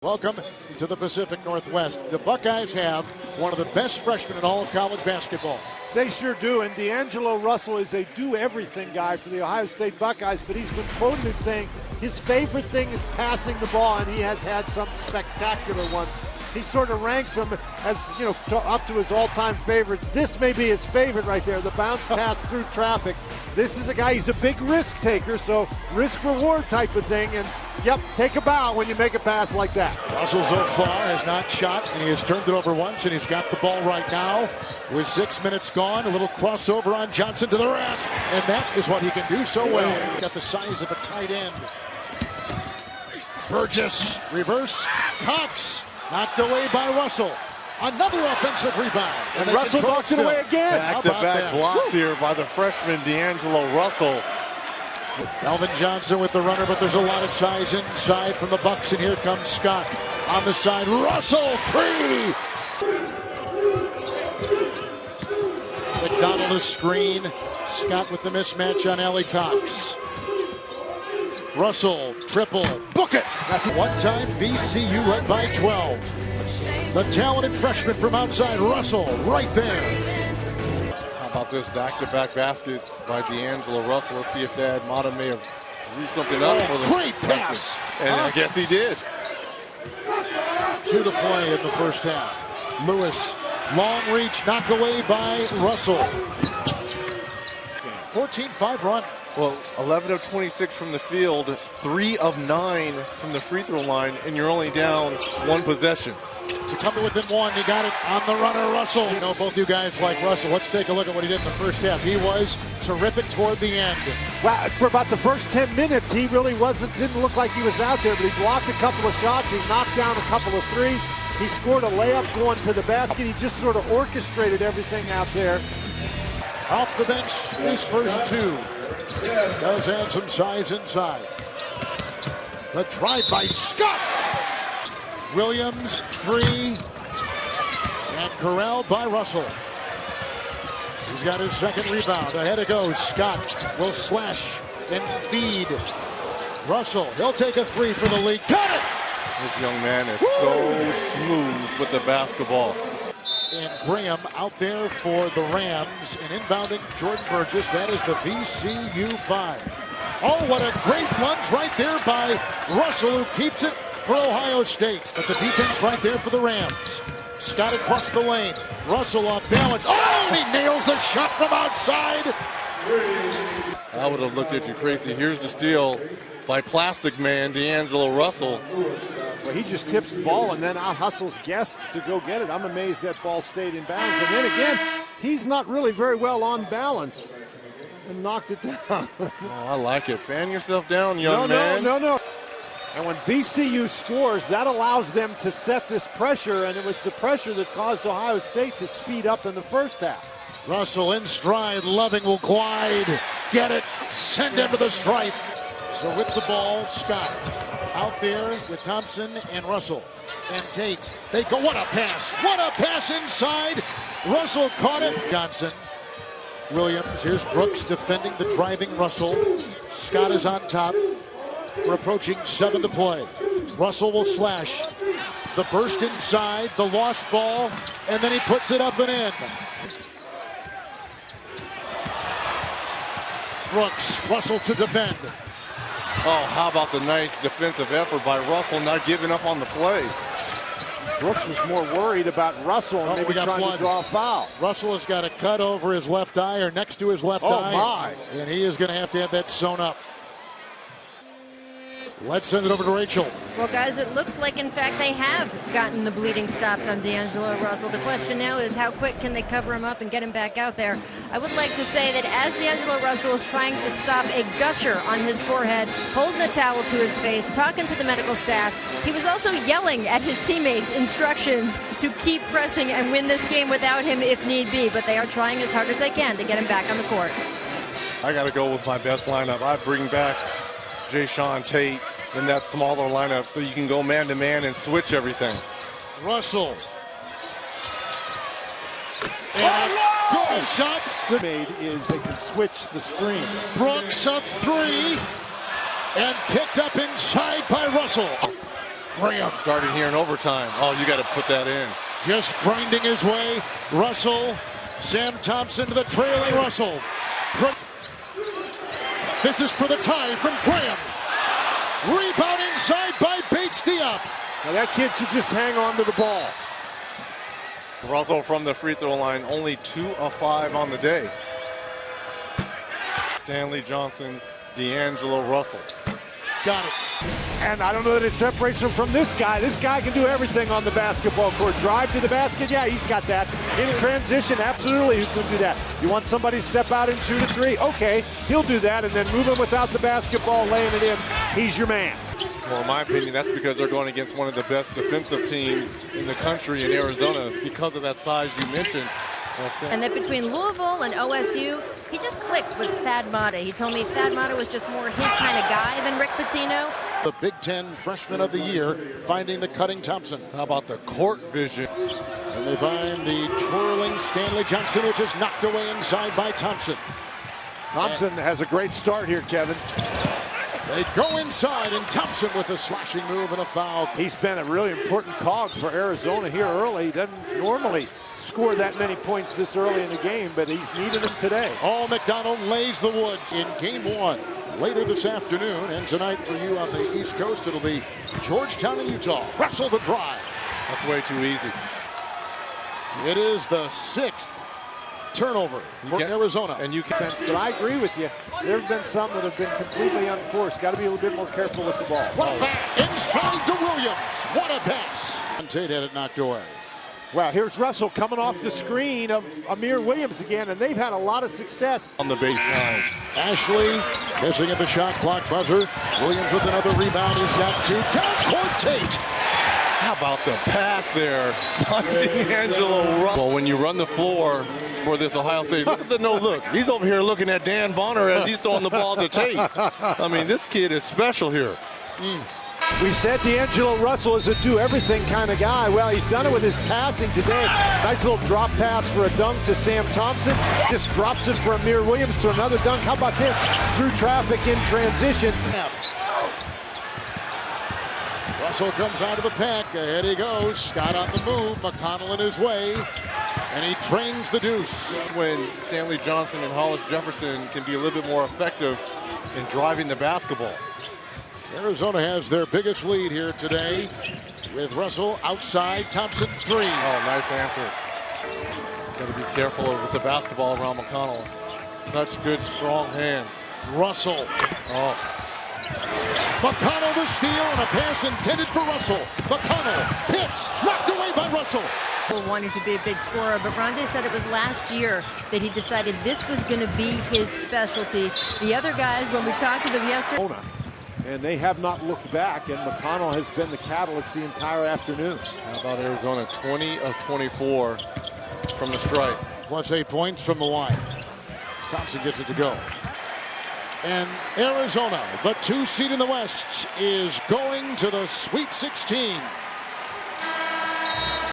Welcome to the Pacific Northwest. The Buckeyes have one of the best freshmen in all of college basketball. They sure do, and D'Angelo Russell is a do-everything guy for the Ohio State Buckeyes, but he's been quoted as saying his favorite thing is passing the ball, and he has had some spectacular ones. He sort of ranks them as, up to his all-time favorites. This may be his favorite right there, the bounce pass through traffic. This is a guy, he's a big risk taker, so risk-reward type of thing, and yep, take a bow when you make a pass like that. Russell so far has not shot, and he has turned it over once, and he's got the ball right now. With 6 minutes gone, a little crossover on Johnson to the rack, and that is what he can do so well. Got the size of a tight end. Burgess, reverse, Cox, knocked away by Russell. Another offensive rebound. And Russell knocks it away again. Back-to-back blocks here by the freshman D'Angelo Russell. Alvin Johnson with the runner, but there's a lot of size inside from the Bucks, and here comes Scott on the side. Russell free. McDonald a screen. Scott with the mismatch on Allie Cox. Russell triple. Book it. That's one-time VCU led by 12. The talented freshman from outside Russell right there. How about this back-to-back baskets by D'Angelo Russell? Let's see if Thad Mata may have drew something up for the great pass. And I guess he did. 2 to play in the first half. Lewis, long reach, knocked away by Russell. 14-5 run. Well, 11 of 26 from the field, 3 of 9 from the free throw line, and you're only down 1 possession. To come to within 1, he got it on the runner, Russell. You know, both you guys like Russell. Let's take a look at what he did in the first half. He was terrific toward the end. Well, for about the first 10 minutes, he really didn't look like he was out there, but he blocked a couple of shots. He knocked down a couple of threes. He scored a layup going to the basket. He just sort of orchestrated everything out there. Off the bench, his first 2. Does add some size inside. The drive by Scott. Williams, 3. And corralled by Russell. He's got his second rebound. Ahead it goes. Scott will slash and feed. Russell, he'll take a 3 for the lead. Got it! This young man is so smooth with the basketball. And Graham out there for the Rams, and inbounding Jordan Burgess. That is the VCU 5. Oh, what a great lunge right there by Russell, who keeps it for Ohio State. But the defense right there for the Rams. Scott across the lane. Russell off balance. Oh, he nails the shot from outside. I would have looked at you crazy. Here's the steal by Plastic Man D'Angelo Russell. Well, he just tips the ball and then out-hustles Guest to go get it. I'm amazed that ball stayed in bounds. And then again, he's not really very well on balance and knocked it down. Oh, I like it. Fan yourself down, young man. No. And when VCU scores, that allows them to set this pressure, and it was the pressure that caused Ohio State to speed up in the first half. Russell in stride. Loving will glide. Get it. Send him to the stripe. So with the ball, Scott out there with Thompson and Russell and Tate. They go, what a pass. What a pass inside. Russell caught it. Johnson. Williams. Here's Brooks defending the driving Russell. Scott is on top. We're approaching 7 to play. Russell will slash. The burst inside, the lost ball, and then he puts it up and in. Brooks, Russell to defend. Oh, how about the nice defensive effort by Russell, not giving up on the play. Brooks was more worried about Russell and maybe trying to draw a foul. Russell has got a cut over his left eye or next to his left eye. Oh, my. And he is going to have that sewn up. Let's send it over to Rachel. Well, guys, it looks like, in fact, they have gotten the bleeding stopped on D'Angelo Russell. The question now is how quick can they cover him up and get him back out there? I would like to say that as D'Angelo Russell is trying to stop a gusher on his forehead, holding a towel to his face, talking to the medical staff, he was also yelling at his teammates instructions to keep pressing and win this game without him if need be. But they are trying as hard as they can to get him back on the court. I got to go with my best lineup. I bring back Jayshawn Tate in that smaller lineup so you can go man-to-man and switch everything. Russell. And goal shot. Made is they can switch the screens. Brooks a 3 and picked up inside by Russell. Graham Started here in overtime. Oh, you got to put that in. just grinding his way. Russell, Sam Thompson to the trailing Russell. This is for the tie from Graham. Rebound inside by Bates Diop. Now that kid should just hang on to the ball. Russell from the free throw line, only 2 of 5 on the day. Stanley Johnson, D'Angelo Russell. Got it. And I don't know that it separates him from this guy. This guy can do everything on the basketball court. Drive to the basket, yeah, he's got that. In transition, absolutely, he can do that. You want somebody to step out and shoot a three? Okay, he'll do that, and then move him without the basketball, laying it in. He's your man. Well, in my opinion, that's because they're going against one of the best defensive teams in the country in Arizona because of that size you mentioned. And that between Louisville and OSU, he just clicked with Thad Matta. He told me Thad Matta was just more his kind of guy than Rick Pitino. The Big Ten Freshman of the Year finding the cutting Thompson. How about the court vision? And they find the twirling Stanley Johnson, which is knocked away inside by Thompson. Thompson has a great start here, Kevin. They go inside, and Thompson with a slashing move and a foul. He's been a really important cog for Arizona here early. He doesn't normally score that many points this early in the game, but he's needed them today. All McDonald lays the woods in game one later this afternoon, and tonight for you on the East Coast, it'll be Georgetown and Utah. Russell the drive. That's way too easy. It is the 6th turnover for Arizona. And you can, but I agree with you. There have been some that have been completely unforced. Got to be a little bit more careful with the ball. What a pass inside to Williams. What a pass. And Tate had it knocked away. Wow, here's Russell coming off the screen of Amir Williams again, and they've had a lot of success. On the baseline. Ashley missing at the shot clock buzzer. Williams with another rebound. He's got 2. Down court Tate. How about the pass there on D'Angelo Russell? Well, when you run the floor for this Ohio State, look at the no look. He's over here looking at Dan Bonner as he's throwing the ball to Tate. I mean, this kid is special here. We said D'Angelo Russell is a do-everything kind of guy. Well, he's done it with his passing today. Nice little drop pass for a dunk to Sam Thompson. Just drops it for Amir Williams to another dunk. How about this? Through traffic in transition. Russell comes out of the pack. Ahead he goes. Scott on the move. McConnell in his way. And he trains the deuce. When Stanley Johnson and Hollis Jefferson can be a little bit more effective in driving the basketball. Arizona has their biggest lead here today with Russell outside. Thompson 3. Oh, nice answer. Got to be careful with the basketball around McConnell. Such good, strong hands. Russell. Oh. McConnell the steal and a pass intended for Russell. McConnell hits, knocked away by Russell. Wanting to be a big scorer, but Rondé said it was last year that he decided this was going to be his specialty. The other guys, when we talked to them yesterday, and they have not looked back, and McConnell has been the catalyst the entire afternoon. How about Arizona? 20 of 24 from the stripe. Plus 8 points from the line. Thompson gets it to go. And Arizona, the 2 seed in the West, is going to the Sweet 16.